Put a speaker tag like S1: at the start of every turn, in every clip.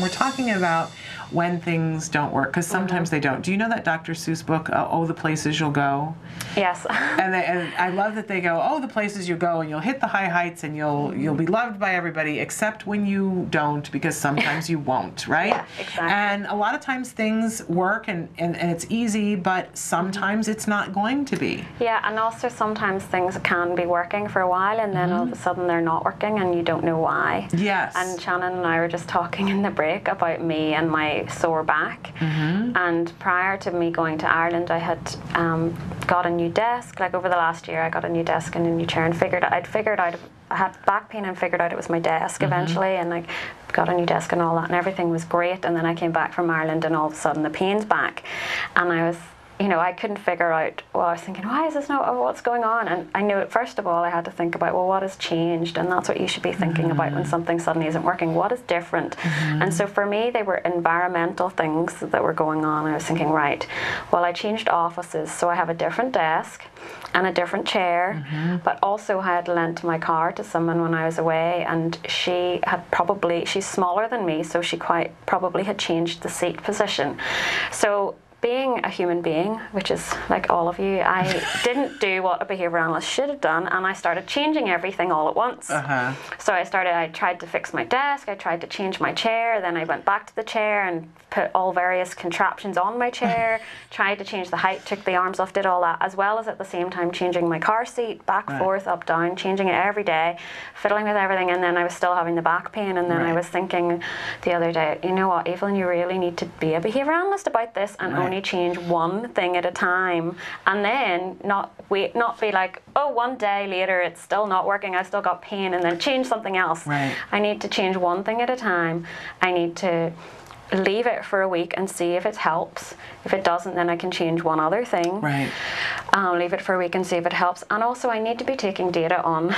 S1: We're talking about when things don't work, because sometimes they don't. Do you know that Dr. Seuss book, Oh, the Places You'll Go?
S2: Yes.
S1: and I love that they go, oh, the places you go, and you'll hit the high heights, and you'll be loved by everybody, except when you don't, because sometimes you won't, right?
S2: Yeah, exactly.
S1: And a lot of times things work, and it's easy, but sometimes it's not going to be.
S2: Yeah, and also sometimes things can be working for a while, and then all of a sudden they're not working, and you don't know why.
S1: Yes.
S2: And Shannon and I were just talking in the break about me and my sore back. And prior to me going to Ireland, I had got a new desk. Like over the last year, I got a new desk and a new chair, and I had back pain and figured out it was my desk eventually, and like got a new desk and all that, and everything was great. And then I came back from Ireland, and all of a sudden the pain's back, and I was, I couldn't figure out, well, I was thinking, why is this not, what's going on? And I knew, first of all, I had to think about, well, what has changed? And that's what you should be thinking about when something suddenly isn't working. What is different? And so for me, they were environmental things that were going on. I was thinking, right, well, I changed offices, so I have a different desk and a different chair, but also I had lent my car to someone when I was away, and she's smaller than me, so she quite probably had changed the seat position. So being a human being, which is like all of you, I didn't do what a behaviour analyst should have done, and I started changing everything all at once. So I tried to fix my desk, I tried to change my chair, then I went back to the chair and put all various contraptions on my chair, tried to change the height, took the arms off, did all that, as well as at the same time changing my car seat, back, forth, up, down, changing it every day, fiddling with everything, and then I was still having the back pain, and then I was thinking the other day, you know what, Evelyn, you really need to be a behaviour analyst about this, and only change one thing at a time, and then not be like, oh, one day later it's still not working, I've still got pain, and then change something else. I need to change one thing at a time. I need to leave it for a week and see if it helps. If it doesn't, then I can change one other thing. Leave it for a week and see if it helps. And also I need to be taking data on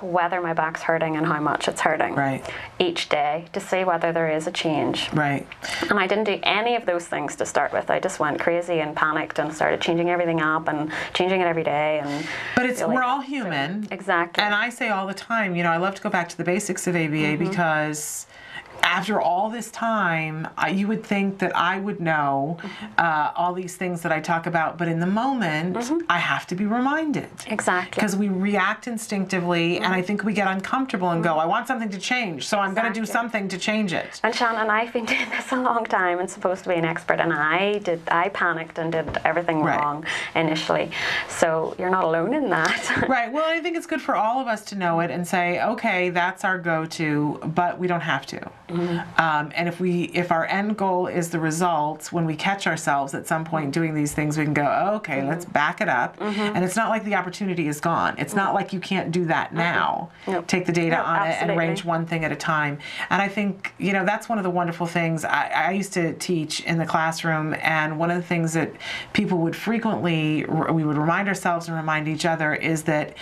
S2: whether my back's hurting and how much it's hurting each day to see whether there is a change. And I didn't do any of those things to start with. I just went crazy and panicked and started changing everything up and changing it every day. But
S1: we're all human.
S2: So, exactly.
S1: And I say all the time, I love to go back to the basics of ABA because after all this time, you would think that I would know all these things that I talk about, but in the moment, I have to be reminded. Because we react instinctively, and I think we get uncomfortable and go, I want something to change, so I'm going to do something to change it.
S2: And Shannon, I've been doing this a long time and supposed to be an expert, and I panicked and did everything wrong initially. So you're not alone in that.
S1: Well, I think it's good for all of us to know it and say, okay, that's our go-to, but we don't have to. And if our end goal is the results, when we catch ourselves at some point doing these things, we can go, oh, okay, let's back it up. And it's not like the opportunity is gone. It's not like you can't do that now. Take the data on it and arrange one thing at a time. And I think, that's one of the wonderful things. I used to teach in the classroom, and one of the things that people would frequently, we would remind ourselves and remind each other, is that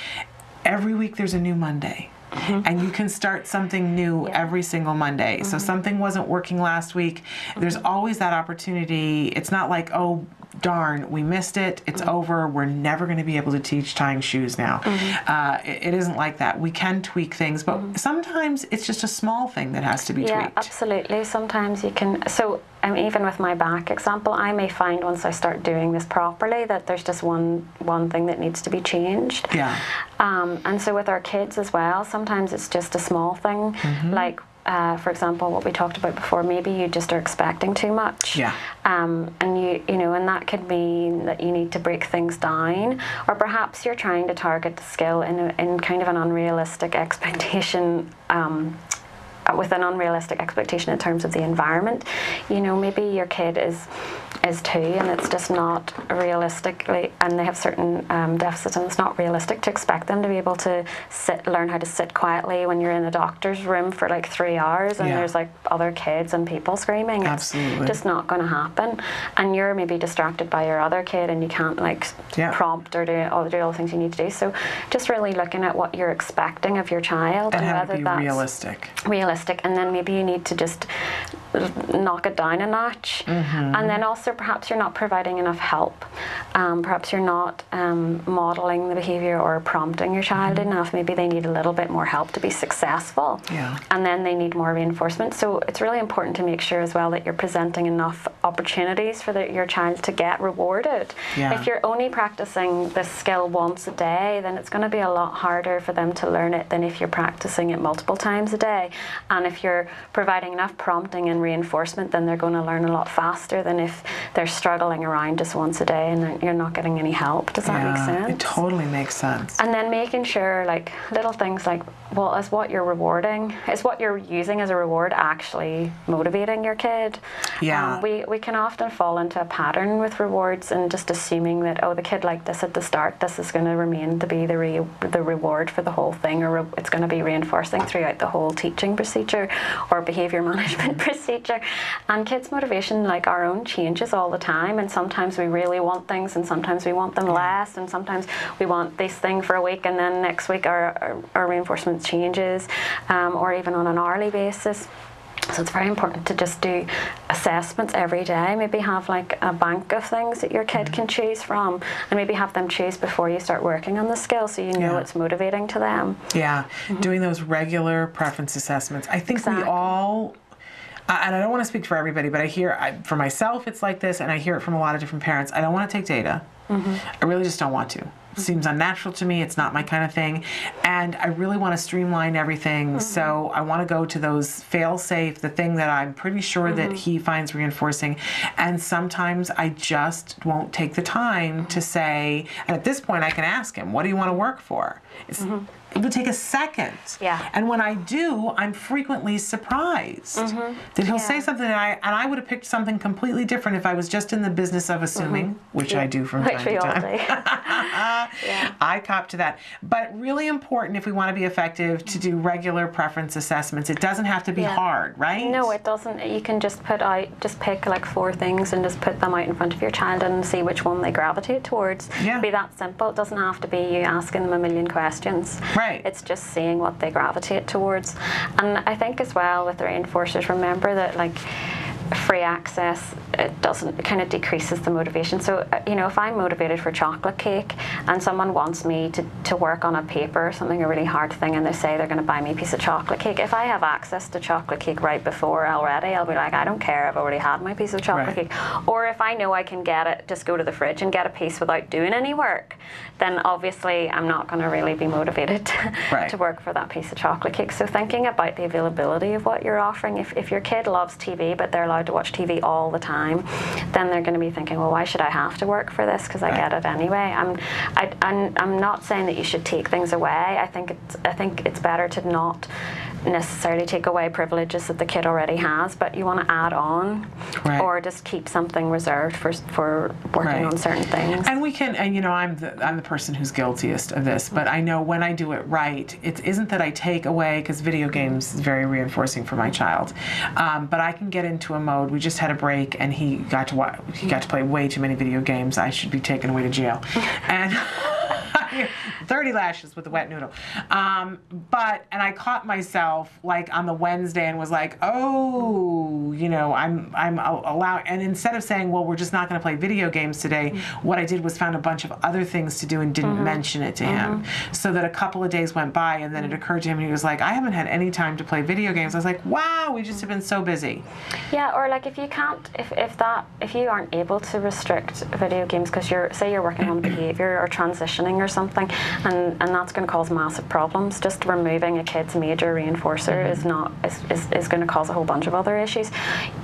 S1: every week there's a new Monday. And you can start something new every single Monday. So something wasn't working last week. There's always that opportunity. It's not like, oh, darn, we missed it. It's over. We're never going to be able to teach tying shoes now. It isn't like that. We can tweak things, but sometimes it's just a small thing that has to be tweaked.
S2: Yeah, absolutely. Sometimes you can. So even with my back example, I may find once I start doing this properly that there's just one thing that needs to be changed. And so with our kids as well, sometimes it's just a small thing. Like, for example, what we talked about before, maybe you just are expecting too much. And and that could mean that you need to break things down, or perhaps you're trying to target the skill in kind of an unrealistic expectation. With an unrealistic expectation in terms of the environment. Maybe your kid is 2 and it's just not realistically, and they have certain deficits, and it's not realistic to expect them to be able to learn how to sit quietly when you're in a doctor's room for like 3 hours and there's like other kids and people screaming. It's just not going to happen. And you're maybe distracted by your other kid and you can't like prompt or do all the things you need to do. So just really looking at what you're expecting of your child and whether that's realistic. And then maybe you need to just knock it down a notch. And then also perhaps you're not providing enough help. Perhaps you're not modeling the behavior or prompting your child enough. Maybe they need a little bit more help to be successful. And then they need more reinforcement. So it's really important to make sure as well that you're presenting enough opportunities for your child to get rewarded. If you're only practicing this skill once a day, then it's going to be a lot harder for them to learn it than if you're practicing it multiple times a day. And if you're providing enough prompting and reinforcement, then they're going to learn a lot faster than if they're struggling around just once a day and you're not getting any help. Does that make sense?
S1: It totally makes sense.
S2: And then making sure, like, little things like, well, is what you're rewarding, is what you're using as a reward actually motivating your kid? We can often fall into a pattern with rewards and just assuming that, oh, the kid liked this at the start, this is going to remain to be the reward for the whole thing, or it's going to be reinforcing throughout the whole teaching procedure or behavior management procedure. And kids' motivation, like our own, changes all the time, and sometimes we really want things and sometimes we want them less, and sometimes we want this thing for a week and then next week our reinforcement changes, or even on an hourly basis. So it's very important to just do assessments every day. Maybe have like a bank of things that your kid can choose from, and maybe have them choose before you start working on the skill, so you know it's motivating to them. Doing those regular preference assessments. I think we all, and I don't want to speak for everybody, but I hear, for myself it's like this, and I hear it from a lot of different parents. I don't want to take data. I really just don't want to. It seems unnatural to me. It's not my kind of thing. And I really want to streamline everything. So I want to go to those fail-safe, the thing that I'm pretty sure that he finds reinforcing. And sometimes I just won't take the time to say, and at this point I can ask him, what do you want to work for? It would take a second. And when I do, I'm frequently surprised that he'll say something, and I would have picked something completely different if I was just in the business of assuming, which I do from time to time. I cop to that. But really important, if we want to be effective, to do regular preference assessments. It doesn't have to be hard, right? No, it doesn't. You can just pick like 4 things and just put them out in front of your child and see which one they gravitate towards. Be that simple. It doesn't have to be you asking them a million questions. It's just seeing what they gravitate towards. And I think as well with the reinforcers, remember that like free access, it kind of decreases the motivation. So if I'm motivated for chocolate cake and someone wants me to work on a paper, something, a really hard thing, and they say they're going to buy me a piece of chocolate cake, if I have access to chocolate cake right before already, I'll be like, I don't care, I've already had my piece of chocolate cake. Or if I know I can get it, just go to the fridge and get a piece without doing any work, then obviously I'm not going to really be motivated to work for that piece of chocolate cake. So thinking about the availability of what you're offering, if your kid loves TV but they're allowed to watch TV all the time, then they're going to be thinking, well, why should I have to work for this, because I get it anyway. I'm not saying that you should take things away. I think it's better to not necessarily take away privileges that the kid already has, but you want to add on, or just keep something reserved for working on certain things. And
S1: we can, and I'm the person who's guiltiest of this, but I know when I do it right, it isn't that I take away, because video games is very reinforcing for my child, but I can get into a mode. We just had a break, and he got to play way too many video games. I should be taken away to jail, and 30 lashes with the wet noodle. And I caught myself like on the Wednesday and was like, oh, I'm allowed. And instead of saying, well, we're just not going to play video games today, what I did was found a bunch of other things to do and didn't mention it to him. So that a couple of days went by, and then it occurred to him, and he was like, I haven't had any time to play video games. I was like, wow, we just have been so busy.
S2: Yeah, or like if you can't, if you aren't able to restrict video games because you're working on behavior or transitioning or something, and that's going to cause massive problems. Just removing a kid's major reinforcer is going to cause a whole bunch of other issues.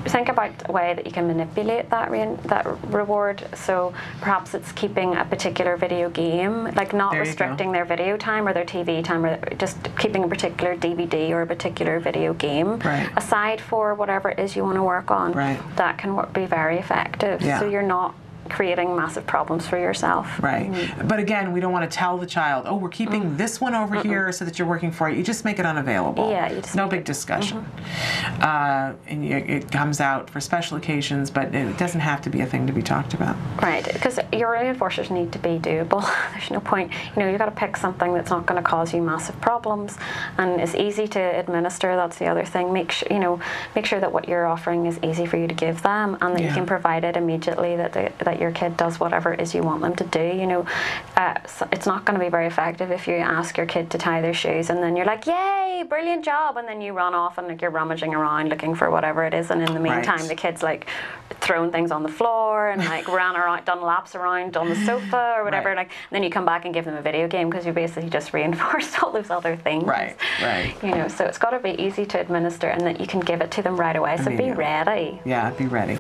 S2: Think about a way that you can manipulate that reward. So perhaps it's keeping a particular video game, like not restricting their video time or their TV time, or just keeping a particular DVD or a particular video game aside for whatever it is you want to work on. That can be very effective. So you're not creating massive problems for yourself.
S1: Right. But again, we don't want to tell the child, oh, we're keeping this one over here so that you're working for it. You just make it unavailable.
S2: Yeah, you just
S1: no big discussion. And it comes out for special occasions, but it doesn't have to be a thing to be talked about.
S2: Right, because your reinforcers need to be doable. There's no point, you've got to pick something that's not going to cause you massive problems and is easy to administer. That's the other thing. Make sure that what you're offering is easy for you to give them, and that you can provide it immediately, that your kid does whatever it is you want them to do. So it's not going to be very effective if you ask your kid to tie their shoes and then you're like, yay, brilliant job, and then you run off and you're rummaging around looking for whatever it is, and in the meantime the kid's like throwing things on the floor and like ran around, done laps around on the sofa or whatever, and then you come back and give them a video game because you basically just reinforced all those other things.
S1: Right.
S2: So it's got to be easy to administer and that you can give it to them right away. So be ready.
S1: Yeah, be ready.